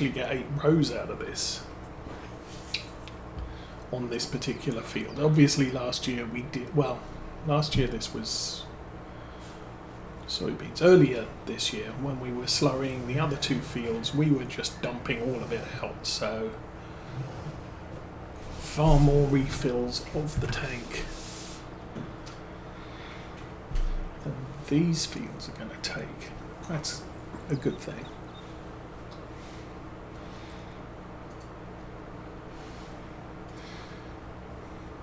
actually get 8 rows out of this on this particular field. Obviously last year we did, well, last year this was soybeans. Earlier this year when we were slurrying the other 2 fields, we were just dumping all of it out, so far more refills of the tank than these fields are going to take. That's a good thing.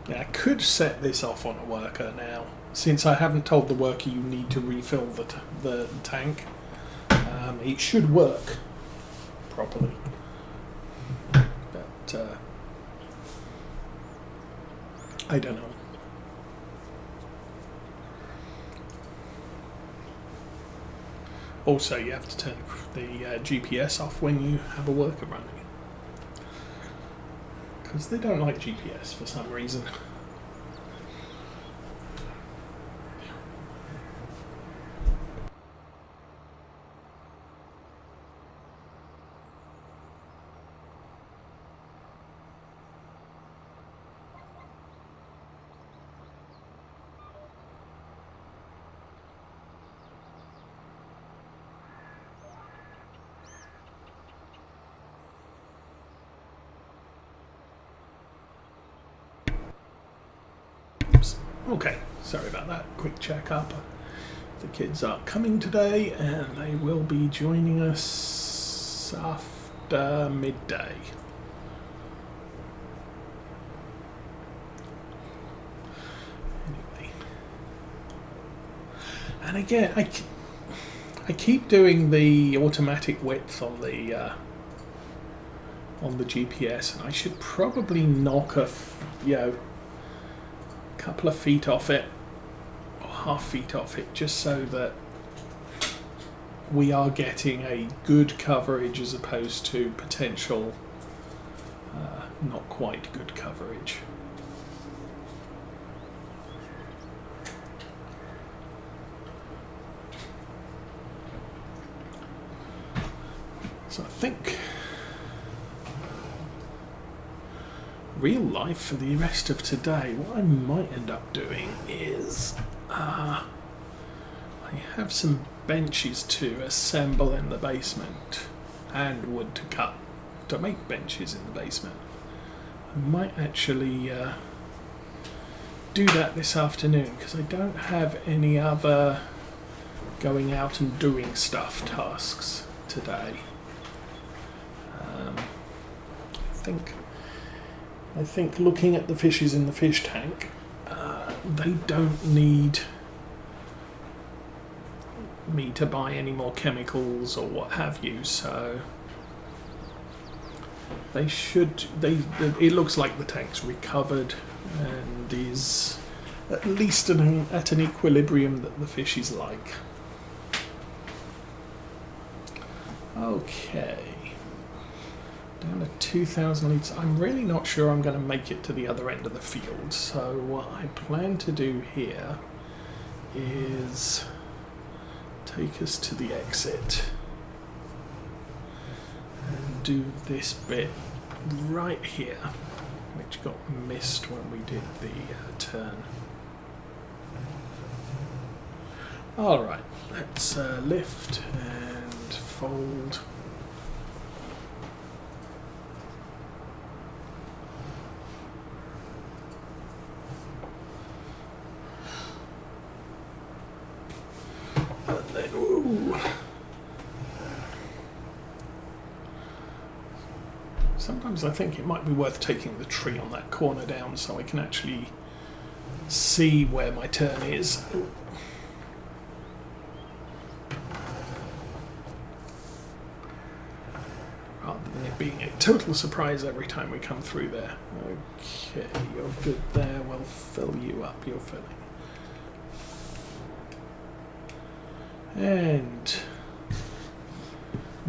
Now, I could set this off on a worker now, since I haven't told the worker you need to refill the tank. It should work properly, but I don't know. Also, you have to turn the GPS off when you have a worker running, because they don't like GPS for some reason. Okay, sorry about that. Quick check-up. The kids are coming today and they will be joining us after midday. Anyway. And again, I keep doing the automatic width on the GPS, and I should probably knock a couple of feet off it, or half feet off it, just so that we are getting a good coverage as opposed to potential not quite good coverage. So I think real life for the rest of today, what I might end up doing is I have some benches to assemble in the basement and wood to cut to make benches in the basement. I might actually do that this afternoon, because I don't have any other going out and doing stuff tasks today. I think looking at the fishes in the fish tank, they don't need me to buy any more chemicals or what have you, so they should. It looks like the tank's recovered and is at least at an equilibrium that the fishes like. Okay. Down to 2,000 litres. I'm really not sure I'm going to make it to the other end of the field, so what I plan to do here is take us to the exit and do this bit right here, which got missed when we did the turn. Alright, let's lift and fold. Sometimes I think it might be worth taking the tree on that corner down so I can actually see where my turn is. Rather than it being a total surprise every time we come through there. Okay, you're good there. We'll fill you up. You're filling. And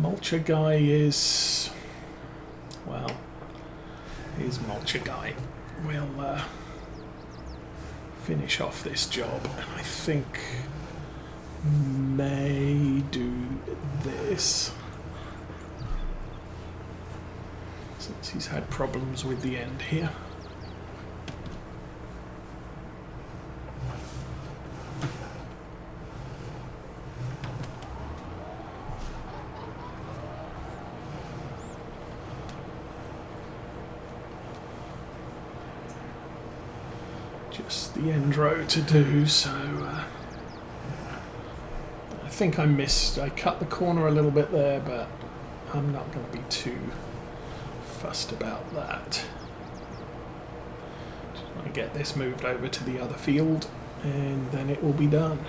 mulcher guy is, well, here's mulcher guy. We'll finish off this job, and I think may do this. since he's had problems with the end here. Just the end row to do, so I think I missed. I cut the corner a little bit there, but I'm not going to be too fussed about that. Just want to get this moved over to the other field, and then it will be done.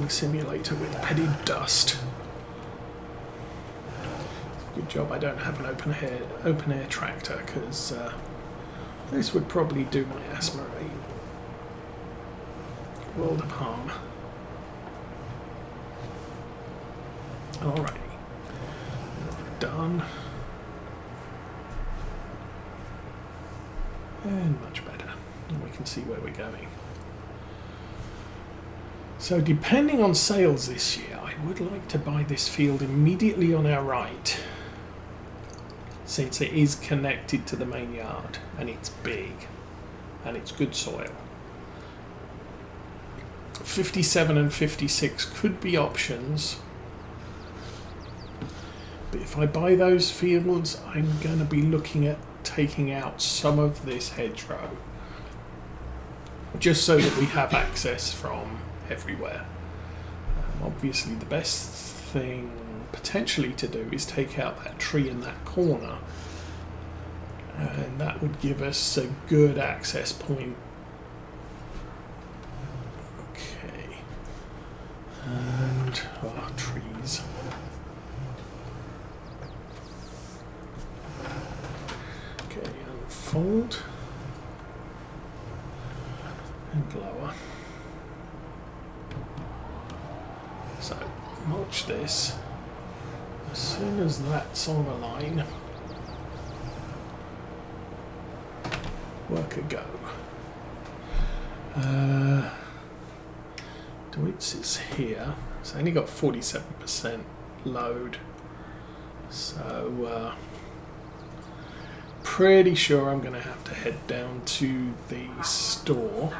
Simulator with headed dust. Good job I don't have an open air tractor, because this would probably do my asthma a world of harm. Alrighty, done, and much better. And we can see where we're going. So depending on sales this year, I would like to buy this field immediately on our right, since it is connected to the main yard, and it's big, and it's good soil. 57 and 56 could be options, but if I buy those fields, I'm going to be looking at taking out some of this hedgerow, just so that we have access from everywhere. Obviously the best thing potentially to do is take out that tree in that corner, and that would give us a good access point. Okay, and trees. Okay, unfold and lower. So, mulch this. As soon as that's on a line, worker go. Dwitz is here. It's only got 47% load. So, pretty sure I'm going to have to head down to the store.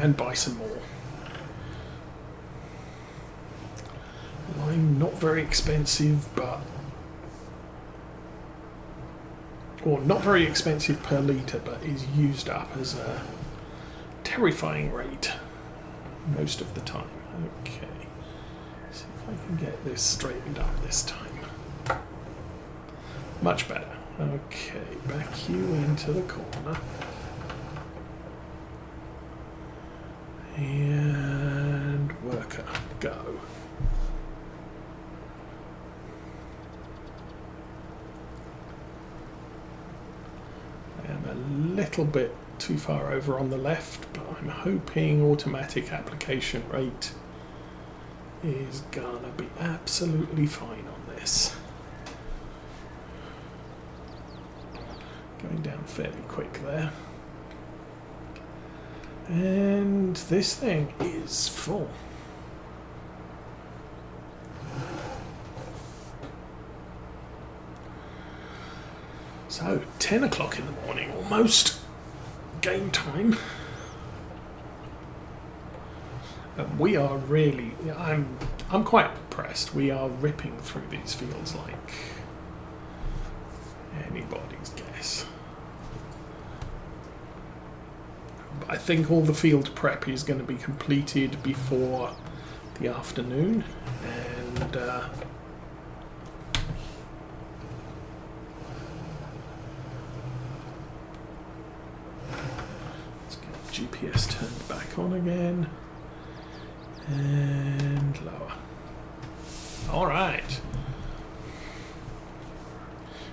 And buy some more. Lime not very expensive, but not very expensive per litre, but is used up as a terrifying rate most of the time. Okay, see if I can get this straightened up this time. Much better. Okay, back you into the corner. And worker, go. I am a little bit too far over on the left, but I'm hoping automatic application rate is gonna be absolutely fine on this. Going down fairly quick there. And this thing is full. So 10 o'clock in the morning, almost game time. And we are really, I'm quite impressed. We are ripping through these fields like anybody's guess. I think all the field prep is going to be completed before the afternoon, and let's get GPS turned back on again, and lower. All right.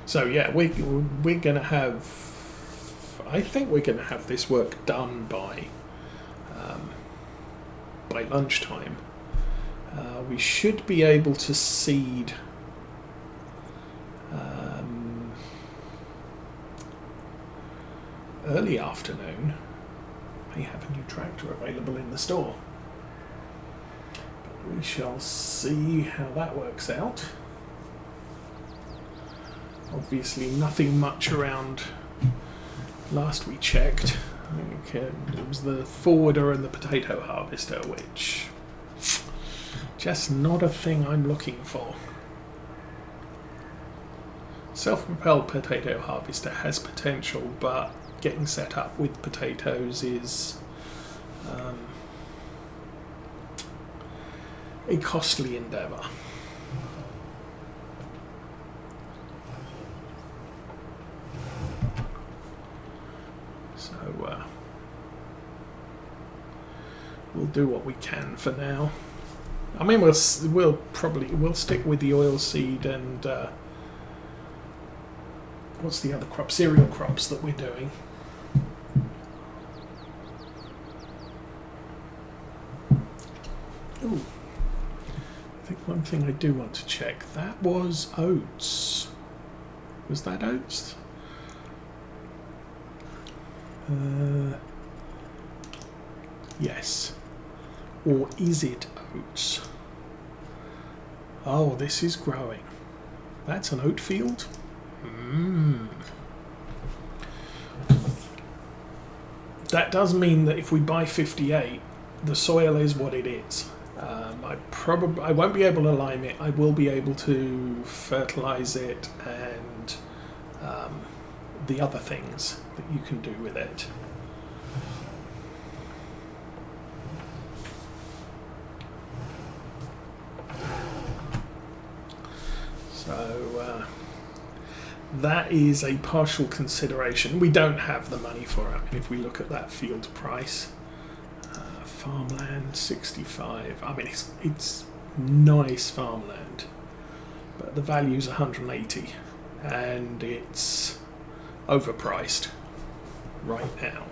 So yeah, we're going to have I think we're going to have this work done by lunchtime. We should be able to seed early afternoon. May have a new tractor available in the store. But we shall see how that works out. Obviously nothing much around last we checked. I think it was the forwarder and the potato harvester, which just not a thing I'm looking for. Self-propelled potato harvester has potential, but getting set up with potatoes is a costly endeavour. So we'll do what we can for now. I mean, we'll stick with the oilseed and what's the other crop? Cereal crops that we're doing. Ooh. I think one thing I do want to check. That was oats. Was that oats? Yes. Or is it oats? Oh, this is growing. That's an oat field? That does mean that if we buy 58, the soil is what it is. I won't be able to lime it. I will be able to fertilize it and the other things that you can do with it. So that is a partial consideration. We don't have the money for it. I mean, if we look at that field price, farmland 65. I mean, it's nice farmland, but the value's 180, and it's overpriced right now.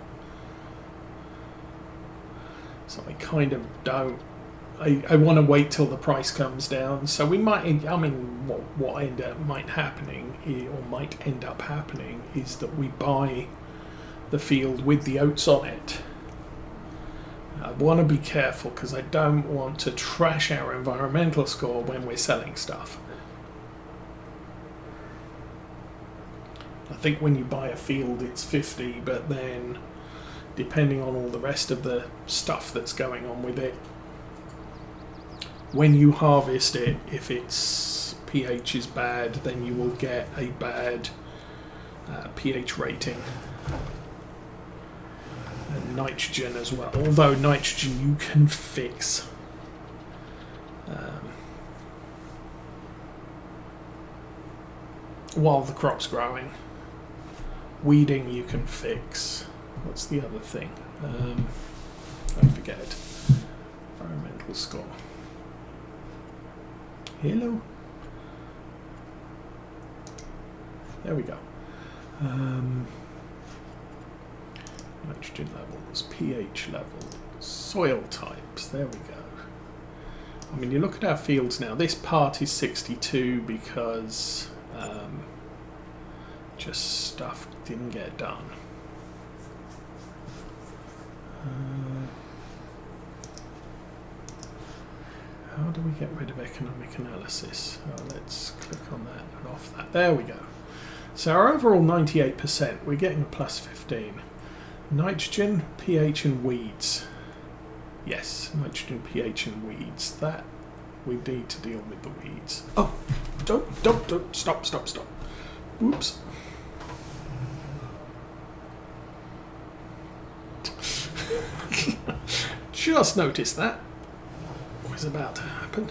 So I kind of don't. I want to wait till the price comes down. So we might. I mean, what might end up happening is that we buy the field with the oats on it. I want to be careful because I don't want to trash our environmental score when we're selling stuff. I think when you buy a field it's 50, but then depending on all the rest of the stuff that's going on with it, when you harvest it, if its pH is bad, then you will get a bad pH rating. And nitrogen as well, although nitrogen you can fix. While the crop's growing. Weeding you can fix. What's the other thing? I forget. Environmental score. Hello. There we go. Nitrogen levels, pH levels, soil types, there we go. I mean, you look at our fields now, this part is 62 because just stuff didn't get done. How do we get rid of economic analysis? Let's click on that and off that. There we go. So our overall 98%, we're getting a plus 15. Nitrogen, pH and weeds. Yes, nitrogen, pH and weeds. That we need to deal with the weeds. Oh, don't, stop. Whoops. Just noticed that. What was about to happen?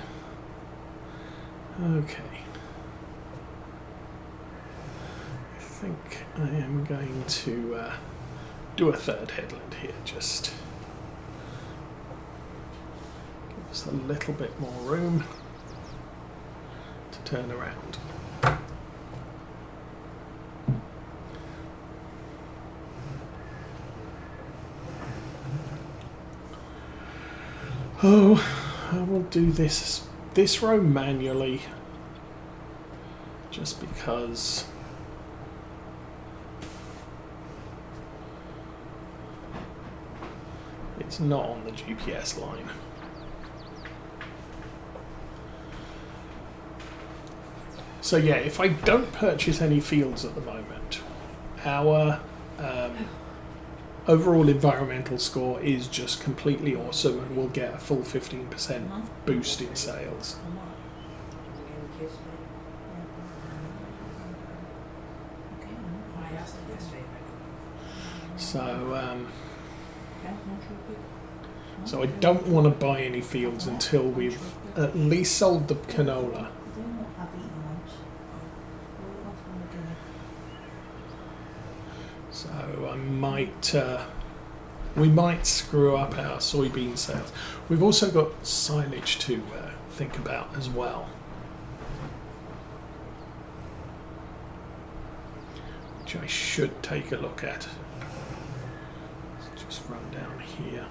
Okay. I think I am going to do a third headland here, just give us a little bit more room to turn around. Oh, I will do this row manually, just because it's not on the GPS line. So yeah, if I don't purchase any fields at the moment, our overall environmental score is just completely awesome, and we'll get a full 15% boost in sales. So I don't want to buy any fields until we've at least sold the canola. So I might, we might screw up our soybean sales. We've also got silage to think about as well, which I should take a look at. Let's just run down here.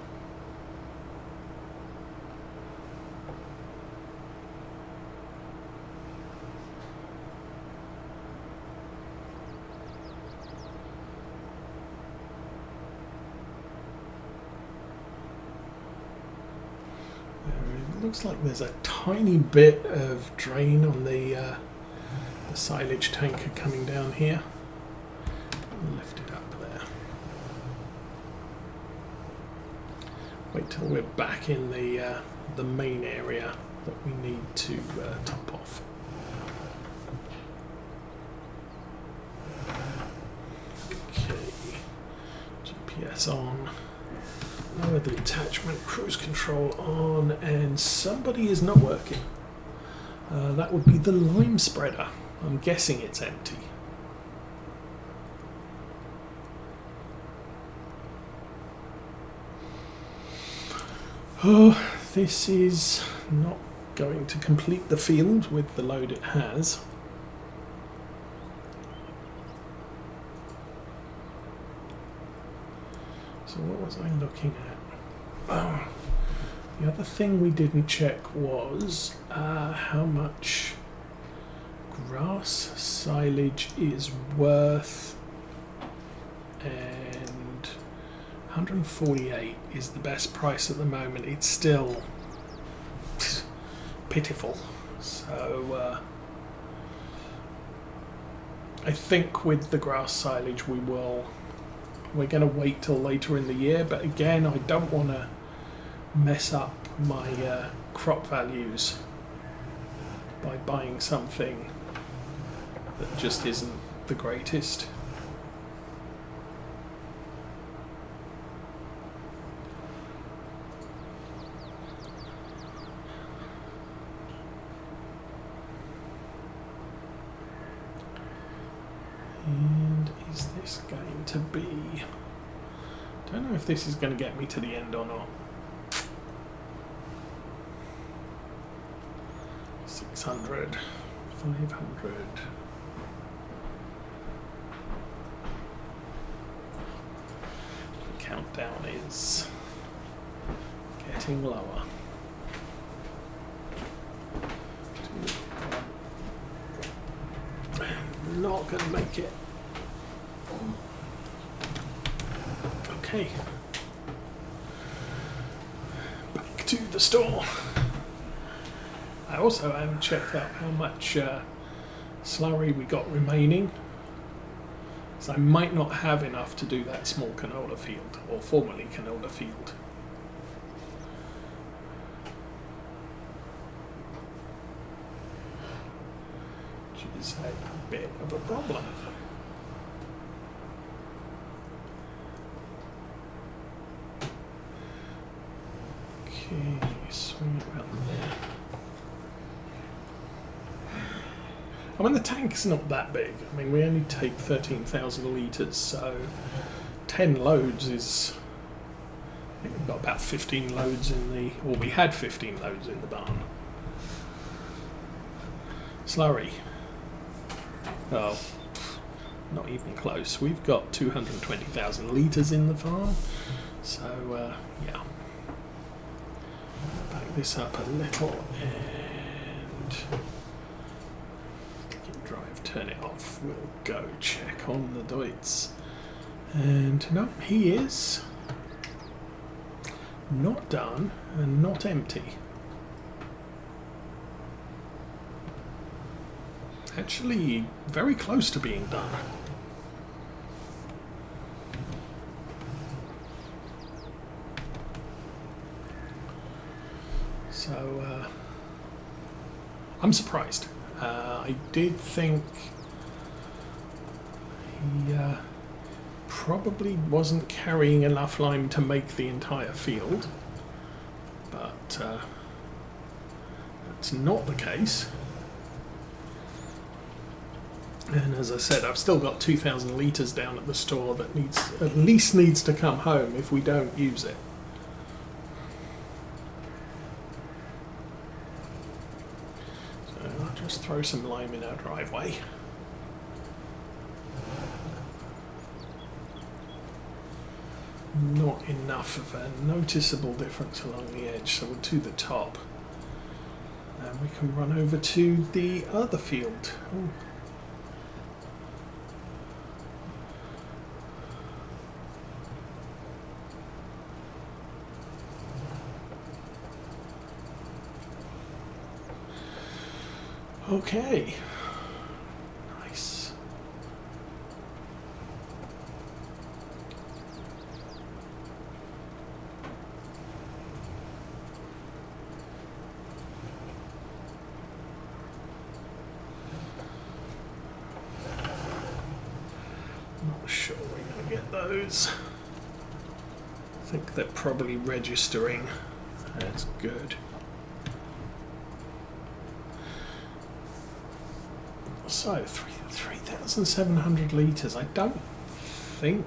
Looks like there's a tiny bit of drain on the silage tanker coming down here. I'll lift it up there. Wait till we're back in the main area that we need to top off. Okay, GPS on. Lower the attachment, cruise control on, and somebody is not working. That would be the lime spreader. I'm guessing it's empty. Oh, this is not going to complete the field with the load it has. So what was I looking at? Oh, the other thing we didn't check was how much grass silage is worth, and 148 is the best price at the moment. It's still pitiful. So I think with the grass silage we're going to wait till later in the year, but again, I don't want to mess up my crop values by buying something that just isn't the greatest. And is this going to be... don't know if this is going to get me to the end or not. 600, 500. The countdown is getting lower. 2, 1. Not going to make it. Okay. Back to the store. I also haven't checked out how much slurry we got remaining, so I might not have enough to do that small canola field, or formerly canola field. Which is a bit of a problem. Okay, swing it around there. I mean, the tank's not that big. I mean, we only take 13,000 litres, so 10 loads is... I think we've got about 15 loads in the... or we had 15 loads in the barn. Slurry. Oh, not even close. We've got 220,000 litres in the farm, so, yeah. Back this up a little and drive, turn it off. We'll go check on the Deutz. And no, he is not done and not empty. Actually, very close to being done. So, I'm surprised. I did think he probably wasn't carrying enough lime to make the entire field, but that's not the case. And as I said, I've still got 2,000 litres down at the store that at least needs to come home if we don't use it. So I'll just throw some lime in our driveway. Not enough of a noticeable difference along the edge, so we'll do the top. And we can run over to the other field. Ooh. Okay, nice. Not sure we're going to get those. I think they're probably registering as good. So, 3,700 litres. I don't think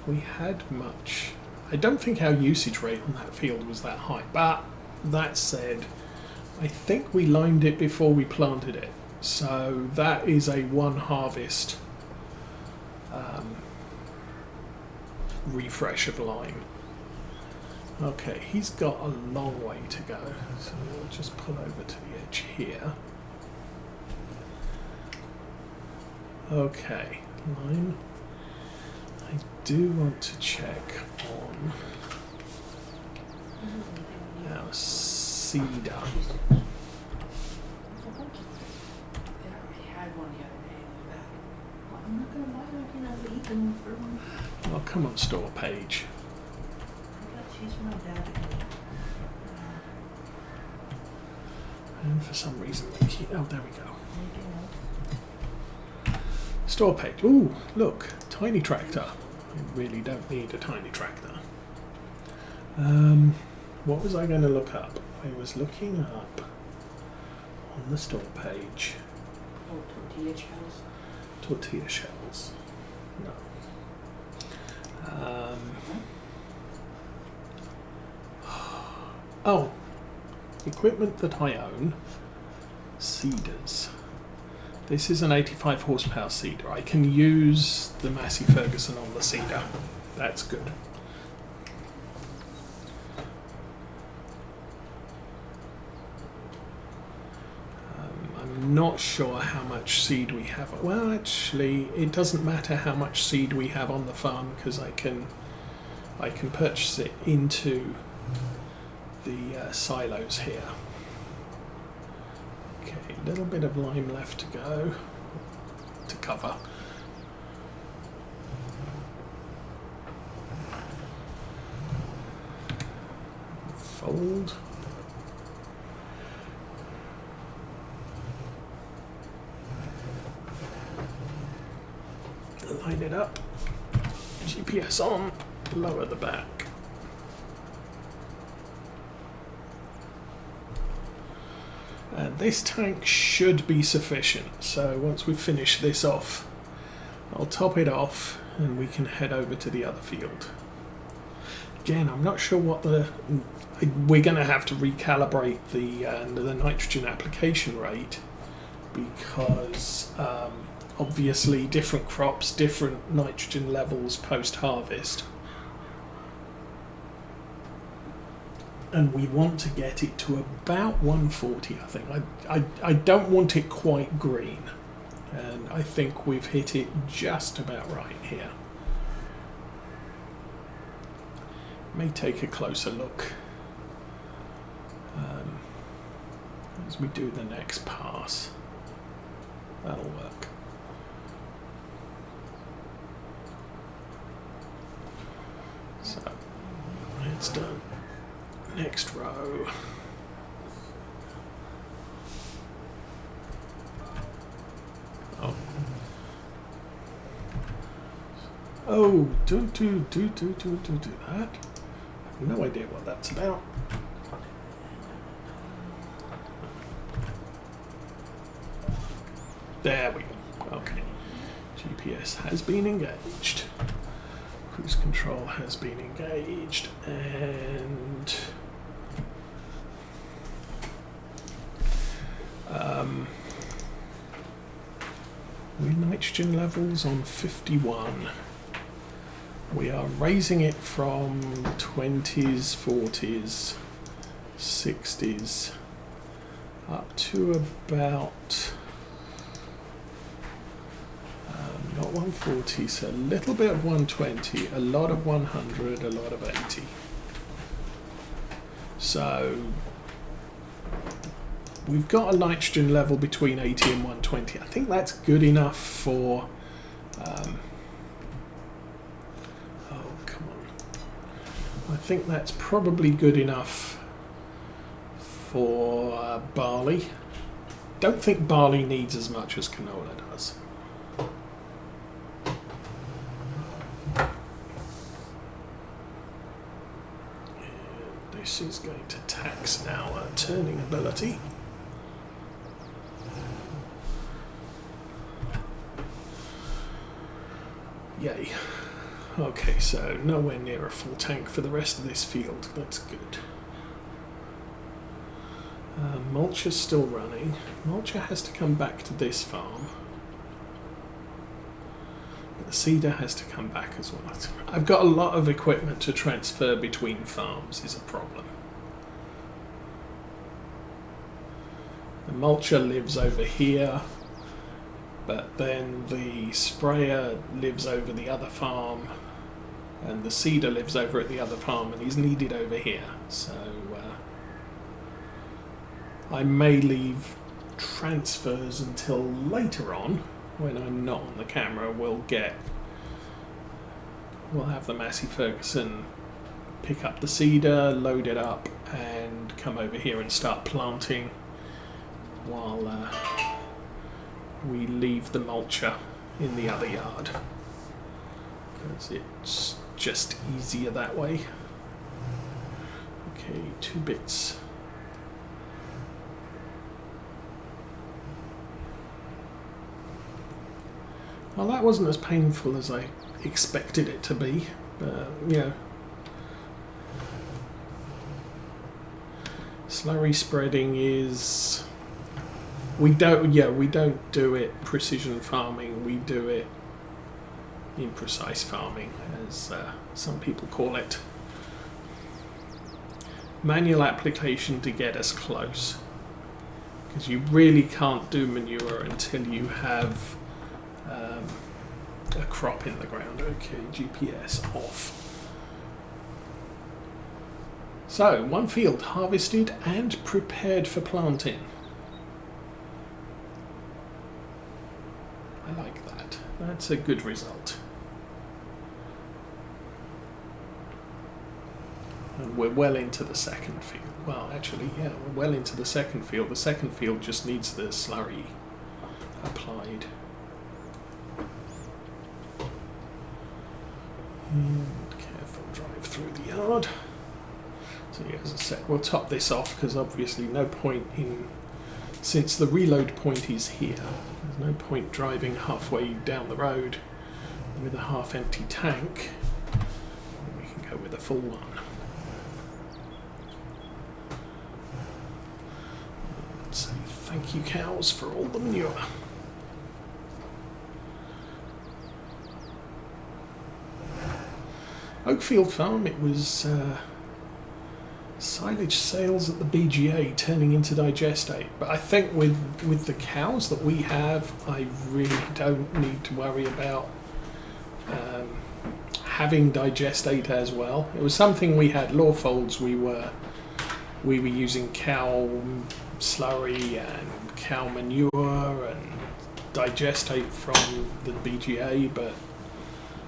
we had much. I don't think our usage rate on that field was that high. But that said, I think we limed it before we planted it. So that is a one harvest refresh of lime. Okay, he's got a long way to go, so we'll just pull over to the edge here. Okay, lime. I do want to check on our cedar. I'll come on store page. And for some reason they keep... Oh, there we go. Store page. Ooh, look. Tiny tractor. I really don't need a tiny tractor. What was I going to look up? I was looking up on the store page. Oh, tortilla shells. Tortilla shells. No. Oh, equipment that I own, seeders. This is an 85 horsepower seeder. I can use the Massey Ferguson on the seeder. That's good. I'm not sure how much seed we have. Well, actually, it doesn't matter how much seed we have on the farm because I can purchase it into the silos here. Okay, a little bit of lime left to go to cover. Fold. Line it up. GPS on. Lower the back. And this tank should be sufficient. So once we finish this off, I'll top it off and we can head over to the other field. Again, I'm not sure what we're going to have to recalibrate the nitrogen application rate because obviously different crops, different nitrogen levels post-harvest. and we want to get it to about 140. I think I don't want it quite green, and I think we've hit it just about right here. May take a closer look as we do the next pass. That'll work. So it's done. Next row. Oh. Oh, do that. I have no idea what that's about. There we go. Okay. GPS has been engaged. Cruise control has been engaged, and with nitrogen levels on 51. We are raising it from 20s, 40s, 60s up to about not 140, so a little bit of 120, a lot of 100, a lot of 80. So we've got a nitrogen level between 80 and 120. I think that's good enough for oh, come on. I think that's probably good enough for barley. Don't think barley needs as much as canola does. This is going to tax our turning ability. Yay. Okay, so nowhere near a full tank for the rest of this field. That's good. Mulcher's still running. Mulcher has to come back to this farm. The seeder has to come back as well. I've got a lot of equipment to transfer between farms is a problem. The mulcher lives over here, but then the sprayer lives over the other farm, and the seeder lives over at the other farm, and he's needed over here. So I may leave transfers until later on. When I'm not on the camera, we'll have the Massey Ferguson pick up the seeder, load it up, and come over here and start planting while we leave the mulcher in the other yard, because it's just easier that way. Okay, 2 bits. Well, that wasn't as painful as I expected it to be, but yeah. Slurry spreading is... We don't do it precision farming, we do it imprecise farming, as some people call it. Manual application to get us close, because you really can't do manure until you have a crop in the ground. Okay, GPS off. So, one field harvested and prepared for planting. I like that. That's a good result. And we're well into the second field. Well, actually, yeah, we're well into the second field. The second field just needs the slurry applied. And careful drive through the yard. So yeah, as I said, we'll top this off because obviously no point in, since the reload point is here, there's no point driving halfway down the road with a half-empty tank. We can go with a full one. Let's say thank you, cows, for all the manure. Oakfield Farm, it was silage sales at the BGA turning into digestate. But I think with the cows that we have, I really don't need to worry about having digestate as well. It was something we had law folds. We were using cow slurry and cow manure and digestate from the BGA, but